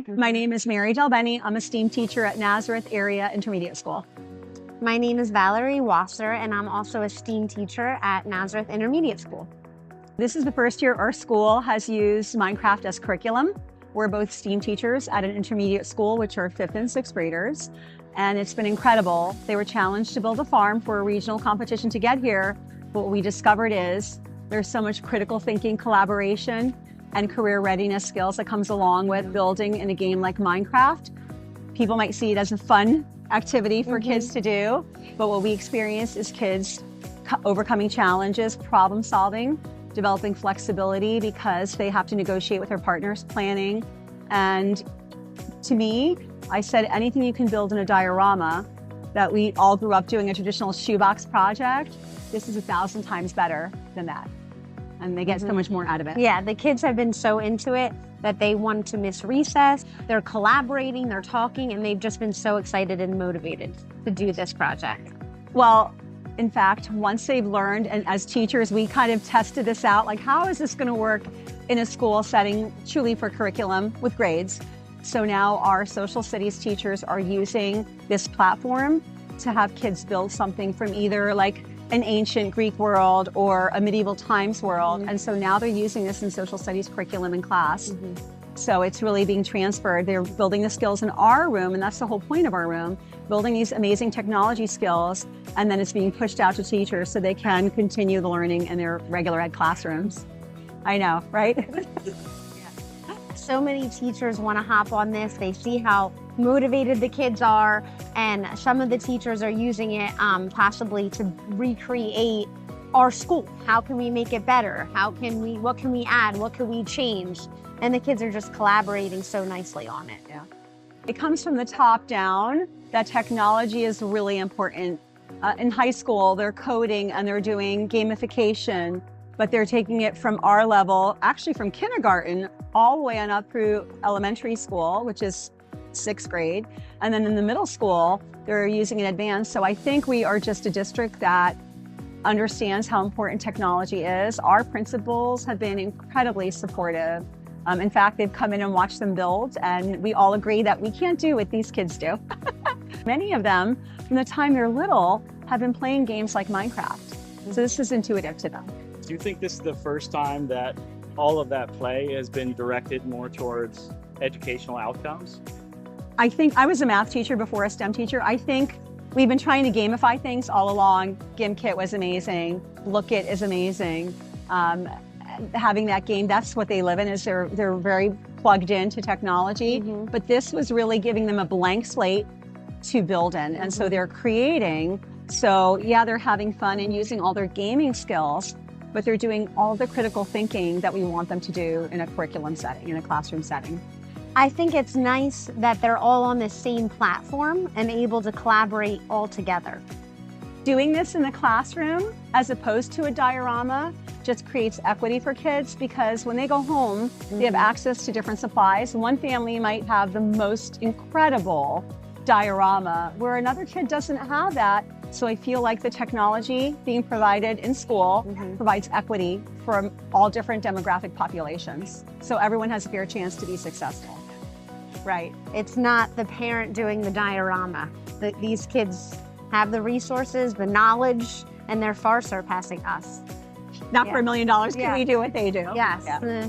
My name is Mary Delbene. I'm a STEAM teacher at Nazareth Area Intermediate School. My name is Valerie Wasser, and I'm also a STEAM teacher at Nazareth Intermediate School. This is the first year our school has used Minecraft as curriculum. We're both STEAM teachers at an intermediate school, which are 5th and 6th graders, and it's been incredible. They were challenged to build a farm for a regional competition to get here. What we discovered is there's so much critical thinking, collaboration, and career readiness skills that comes along with building in a game like Minecraft. People might see it as a fun activity for kids to do, but what we experience is kids overcoming challenges, problem solving, developing flexibility because they have to negotiate with their partners, planning. And to me, I said anything you can build in a diorama that we all grew up doing a traditional shoebox project, this is 1,000 times better than that. And they get so much more out of it. Yeah, the kids have been so into it that they want to miss recess. They're collaborating, they're talking, and they've just been so excited and motivated to do this project. Well, in fact, once they've learned, and as teachers, we kind of tested this out, like how is this gonna work in a school setting, truly for curriculum with grades. So now our social studies teachers are using this platform to have kids build something from either like an ancient Greek world or a medieval times world. And so now they're using this in social studies curriculum in class. So it's really being transferred. They're building the skills in our room, and that's the whole point of our room, building these amazing technology skills, and then it's being pushed out to teachers so they can continue the learning in their regular ed classrooms. I know, right? So many teachers want to hop on this. They see how motivated the kids are, and some of the teachers are using it possibly to recreate our school. How can we make it better? What can we add? What can we change? And the kids are just collaborating so nicely on it. Yeah. It comes from the top down that technology is really important. In high school, they're coding and they're doing gamification, but they're taking it from our level, actually from kindergarten, all the way on up through elementary school, which is 6th grade. And then in the middle school, they're using it advanced. So I think we are just a district that understands how important technology is. Our principals have been incredibly supportive. In fact, they've come in and watched them build, and we all agree that we can't do what these kids do. Many of them, from the time they're little, have been playing games like Minecraft. So this is intuitive to them. Do you think this is the first time that all of that play has been directed more towards educational outcomes? I think I was a math teacher before a STEM teacher. I think we've been trying to gamify things all along. GimKit was amazing. Look It is amazing. Having that game, that's what they live in, is they're very plugged into technology. But this was really giving them a blank slate to build in. And so they're creating. So yeah, they're having fun and using all their gaming skills, but they're doing all the critical thinking that we want them to do in a curriculum setting, in a classroom setting. I think it's nice that they're all on the same platform and able to collaborate all together. Doing this in the classroom as opposed to a diorama just creates equity for kids, because when they go home, they have access to different supplies. One family might have the most incredible diorama where another kid doesn't have that. So I feel like the technology being provided in school provides equity for all different demographic populations. So everyone has a fair chance to be successful. Right. It's not the parent doing the diorama. These kids have the resources, the knowledge, and they're far surpassing us. Not for $1 million can we do what they do. Yes. Yeah.